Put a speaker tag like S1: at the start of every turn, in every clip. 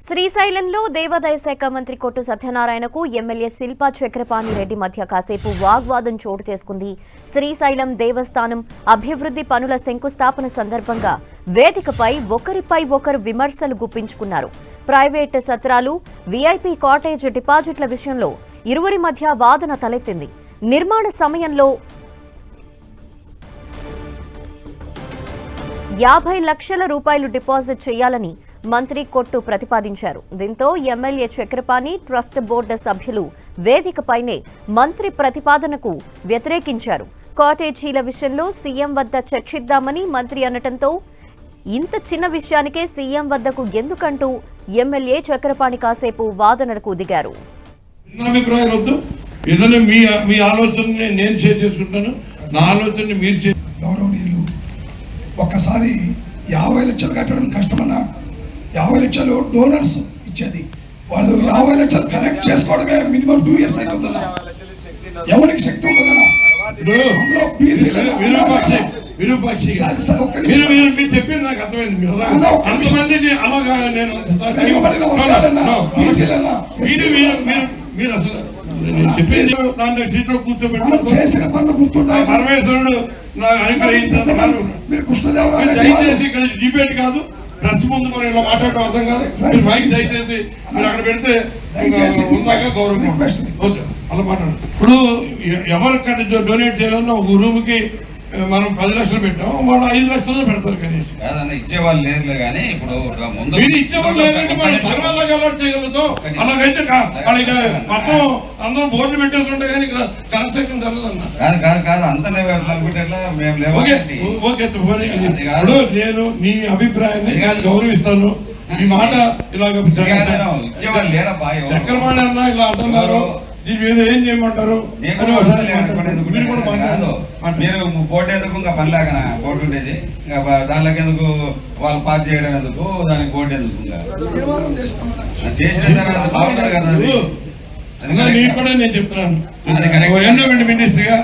S1: శ్రీశైలంలో దేవాదాయ శాఖ మంత్రి కొట్టు సత్యనారాయణకు ఎమ్మెల్యే శిల్పా చక్రపాణి రెడ్డి మధ్య కాసేపు వాగ్వాదం చోటు చేసుకుంది. శ్రీశైలం దేవస్థానం అభివృద్ధి పనుల శంకుస్థాపన సందర్భంగా వేదికపై ఒకరిపై ఒకరు విమర్శలు గుప్పించుకున్నారు. ప్రైవేట్ సత్రాలు, వీఐపీ కాటేజ్ డిపాజిట్ల విషయంలో ఇరువురి మధ్య వాదన తలెత్తింది. నిర్మాణ సమయంలో 50 లక్షల రూపాయలు డిపాజిట్ చేయాలని మంత్రి కొట్టు ప్రతిపాదించారు. దీంతో ఎమ్మెల్యే చక్రపాణి, ట్రస్ట్ బోర్డు సభ్యులు వేదికపైనే మంత్రి ప్రతిపాదనకు వ్యతిరేకించారు. కాటేజీల విషయంలో సీఎం వద్ద చర్చిద్దామని మంత్రి అనటంతో ఇంత చిన్న విషయానికే సీఎం వద్దకు ఎందుకంటూ ఎమ్మెల్యే చక్రపాణి కాసేపు వాదనలకు దిగారు.
S2: ఒక్కసారి 50 లక్షలు కట్టడం కష్టమన్నా, 50 లక్షలు డోనర్స్ ఇచ్చేది, వాళ్ళు 50 లక్షలు కలెక్ట్ చేసుకోవడమే మినిమం 2 years అవుతుందన్నా. ఎవరికి శక్తి ఉండదన్నా?
S3: చెప్పింది నాకు అర్థమైంది. మీరు అసలు చెప్పింది సీట్లో కూర్చోబెట్టి
S2: చేసిన పనులు గుర్తుంటాయి.
S3: పరమేశ్వరుడు నాకు అనుగ్రహించారు. దయచేసి ఇక్కడ డిబేట్ కాదు, ప్రెస్ ముందు మనం ఇలా మాట్లాడటం అర్థం కాదు. మైక్ దయచేసి మీరు అక్కడ పెడితే ఉందాక గౌరవం అలా మాట్లాడు. ఇప్పుడు ఎవరికంటే డొనేట్ చేయాలన్నా ఒక రూమ్కి మనం 10 లక్షలు పెట్టాం, వాళ్ళు 5 లక్షలు పెడతారు. కనీసం
S4: కాదన్న ఇచ్చేవాళ్ళు లేరులే కానీ ఇప్పుడు
S3: మీరు ఇచ్చేవాళ్ళు లేదంటే మనం సర్వల్లాగా అలవాటు చేయగలుగుతాం. అలాగైతే మొత్తం అందరూ బోర్డు పెట్టేస్తుంటే కానీ ఇక్కడ కన్స్ట్రక్షన్ జరగదన్న.
S4: కాదు అంత మేము
S3: ఇప్పుడు నేను నీ అభిప్రాయాన్ని గౌరవిస్తాను. ఈ మాట ఇలాగ
S4: ఇచ్చేవాళ్ళు లేరా
S3: చక్రపాణి అన్న ఇలా అంటున్నారు, దీని మీద ఏం చేయమంటారు?
S4: మీరు బోర్డు ఎందుకు ఇంకా పనిలాగా బోర్డు ఉండేది, ఇంకా దానిలోకి ఎందుకు వాళ్ళు పాస్ చేయడం ఎందుకు, దానికి బోర్డు ఎందుకు చేసిన తర్వాత బాగుంటుంది కదా.
S3: నీకు కూడా నేను చెప్తున్నాను, ఎన్విరాన్మెంట్ మినిస్టర్గా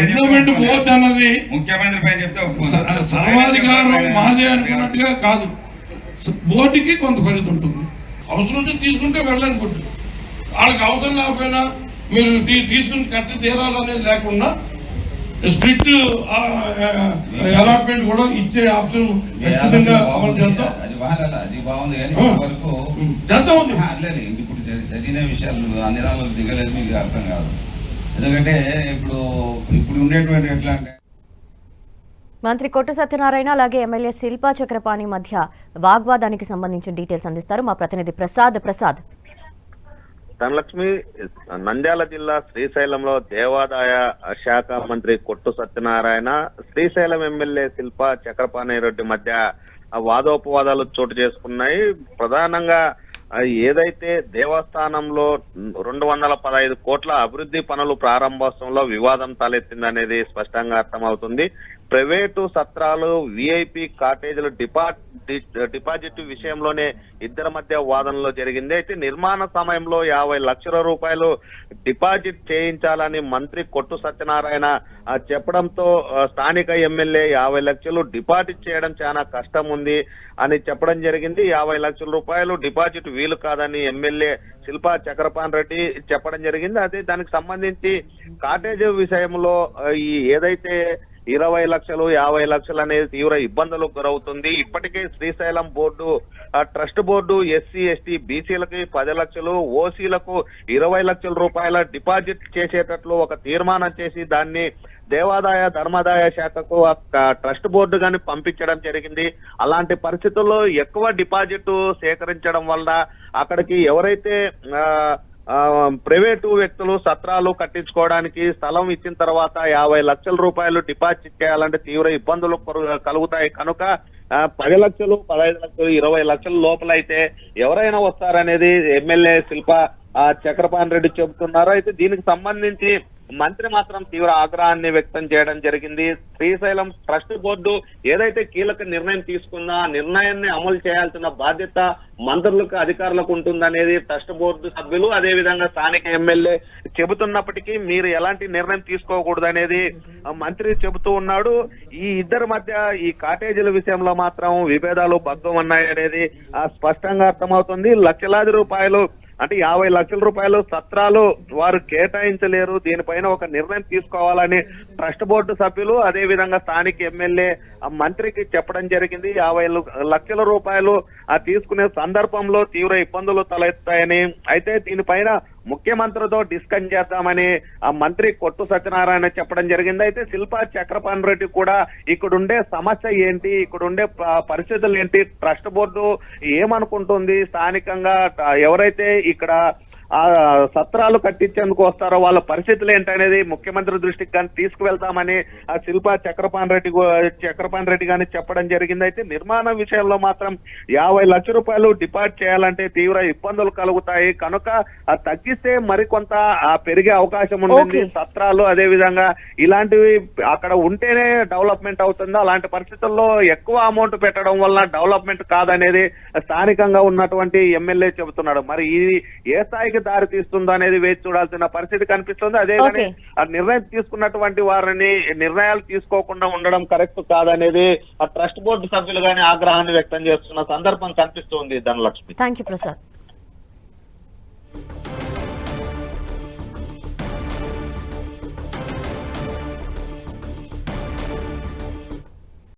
S3: ఎన్విరాన్మెంట్ బోర్డు అన్నది
S4: ముఖ్యమంత్రి పైన చెప్తే
S3: సర్వాధికారం మాదే అనుకున్నట్టుగా కాదు. బోర్డుకి కొంత పరిధి ఉంటుంది. అవసరం ఉంటే తీసుకుంటే వెళ్ళాలనుకుంటుంది. వాళ్ళకి అవసరం లేకపోయినా మీరు తీసుకుని కట్టి తీరాలనేది లేకుండా స్ట్రిక్ట్ అలాట్మెంట్ కూడా ఇచ్చే ఆప్షన్ ఖచ్చితంగా అమలు చేద్దాం.
S4: అది బాగుంది కానీ వరకు లేదు. ఇప్పుడు జరిగిన విషయాలు అన్ని దానిలో దిగలేదు, మీకు అర్థం కాదు. ఎందుకంటే ఇప్పుడు ఉండేటువంటి ఎట్లా అంటే
S1: మంత్రి కొట్టు సత్యనారాయణ అలాగే ఎమ్మెల్యే శిల్పా చక్రపాణి మధ్య వాగ్వాదానికి సంబంధించిన డీటెయిల్స్ అందిస్తారు మా ప్రతినిధి ప్రసాద్.
S5: ధనలక్ష్మి, నంద్యాల జిల్లా శ్రీశైలంలో దేవాదాయ శాఖ మంత్రి కొట్టు సత్యనారాయణ, శ్రీశైలం ఎమ్మెల్యే శిల్పా చక్రపాణి రెడ్డి మధ్య వాదోపవాదాలు చోటు చేసుకున్నాయి. ప్రధానంగా ఏదైతే దేవస్థానంలో 215 కోట్ల అభివృద్ధి పనులు ప్రారంభోత్సవంలో వివాదం తలెత్తిందనేది స్పష్టంగా అర్థమవుతుంది. ప్రైవేటు సత్రాలు, విఐపి కాటేజీలు డిపాజిట్ విషయంలోనే ఇద్దరి మధ్య వాదనలో జరిగింది. అయితే నిర్మాణ సమయంలో 50 లక్షల రూపాయలు డిపాజిట్ చేయించాలని మంత్రి కొట్టు సత్యనారాయణ చెప్పడంతో స్థానిక ఎమ్మెల్యే 50 లక్షలు డిపాజిట్ చేయడం చాలా కష్టం ఉంది అని చెప్పడం జరిగింది. 50 లక్షల రూపాయలు డిపాజిట్ వీలు కాదని ఎమ్మెల్యే శిల్పా చక్రపాణి రెడ్డి చెప్పడం జరిగింది. అదే దానికి సంబంధించి కాటేజ్ విషయంలో ఈ ఏదైతే 20 లక్షలు 50 లక్షలు అనేది తీవ్ర ఇబ్బందులకు గురవుతుంది. ఇప్పటికే Srisailam board, trust board SC ST బీసీలకి 10 లక్షలు, ఓసీలకు 20 లక్షల రూపాయల డిపాజిట్ చేసేటట్లు ఒక తీర్మానం చేసి దాన్ని దేవాదాయ ధర్మాదాయ శాఖకు ట్రస్ట్ బోర్డు గాని పంపించడం జరిగింది. అలాంటి పరిస్థితుల్లో ఎక్కువ డిపాజిట్ సేకరించడం వల్ల అక్కడికి ఎవరైతే ప్రైవేటు వ్యక్తులు సత్రాలు కట్టించుకోవడానికి స్థలం ఇచ్చిన తర్వాత 50 లక్షల రూపాయలు డిపాజిట్ చేయాలంటే తీవ్ర ఇబ్బందులు కలుగుతాయి. కనుక 10 లక్షలు, 15 లక్షలు, 20 లక్షల లోపల అయితే ఎవరైనా వస్తారనేది ఎమ్మెల్యే శిల్పా చక్రపాణి రెడ్డి చెబుతున్నారు. అయితే దీనికి సంబంధించి మంత్రి మాత్రం తీవ్ర ఆగ్రహాన్ని వ్యక్తం చేయడం జరిగింది. శ్రీశైలం ట్రస్ట్ బోర్డు ఏదైతే కీలక నిర్ణయం తీసుకుందో ఆ నిర్ణయాన్ని అమలు చేయాల్సిన బాధ్యత మంత్రులకు అధికారులకు ఉంటుందనేది ట్రస్ట్ బోర్డు సభ్యులు అదే విధంగా స్థానిక ఎమ్మెల్యే చెబుతున్నప్పటికీ మీరు ఎలాంటి నిర్ణయం తీసుకోకూడదనేది మంత్రి చెబుతూ ఉన్నాడు. ఈ ఇద్దరి మధ్య ఈ కాటేజీల విషయంలో మాత్రం విభేదాలు భగ్నం ఉన్నాయి అనేది స్పష్టంగా అర్థమవుతుంది. లక్షలాది రూపాయలు అంటే 50 లక్షల రూపాయలు సత్రాలు వారు కేటాయించలేరు, దీనిపైన ఒక నిర్ణయం తీసుకోవాలని ట్రస్ట్ బోర్డు సభ్యులు అదే విధంగా స్థానిక ఎమ్మెల్యే మంత్రికి చెప్పడం జరిగింది. 50 లక్షల రూపాయలు తీసుకునే సందర్భంలో తీవ్ర ఇబ్బందులు తలెత్తాయని, అయితే దీనిపైన ముఖ్యమంత్రితో డిస్కస్ చేద్దామని మంత్రి కొట్టు సత్యనారాయణ చెప్పడం జరిగింది. అయితే శిల్పా చక్రపాణి రెడ్డి కూడా ఇక్కడుండే సమస్య ఏంటి, ఇక్కడుండే పరిస్థితులు ఏంటి, ట్రస్ట్ బోర్డు ఏమనుకుంటుంది, స్థానికంగా ఎవరైతే ఇక్కడ ఆ సత్రాలు కట్టించేందుకు వస్తారో వాళ్ళ పరిస్థితులు ఏంటనేది ముఖ్యమంత్రి దృష్టికి కానీ తీసుకువెళ్తామని ఆ శిల్పా చక్రపాణి రెడ్డి గాని చెప్పడం జరిగింది. అయితే నిర్మాణ విషయంలో మాత్రం 50 లక్షల రూపాయలు డిపాజిట్ చేయాలంటే తీవ్ర ఇబ్బందులు కలుగుతాయి కనుక తగ్గిస్తే మరికొంత పెరిగే అవకాశం ఉంటుంది. సత్రాలు అదే విధంగా ఇలాంటివి అక్కడ ఉంటేనే డెవలప్మెంట్ అవుతుంది, అలాంటి పరిస్థితుల్లో ఎక్కువ అమౌంట్ పెట్టడం వల్ల డెవలప్మెంట్ కాదనేది స్థానికంగా ఉన్నటువంటి ఎమ్మెల్యే చెబుతున్నాడు. మరి ఇది ఏ స్థాయికి దారి తీస్తుందో అనేది వేచి చూడాల్సిన పరిస్థితి కనిపిస్తుంది. అదే ఆ నిర్ణయం తీసుకున్నటువంటి వారిని నిర్ణయాలు తీసుకోకుండా ఉండడం కరెక్ట్ కాదనేది ఆ ట్రస్ట్ బోర్డు సభ్యులు గానీ ఆగ్రహాన్ని వ్యక్తం చేస్తున్న సందర్భం కనిపిస్తుంది. ధనలక్ష్మి.
S1: థాంక్యూ ప్రసాద్.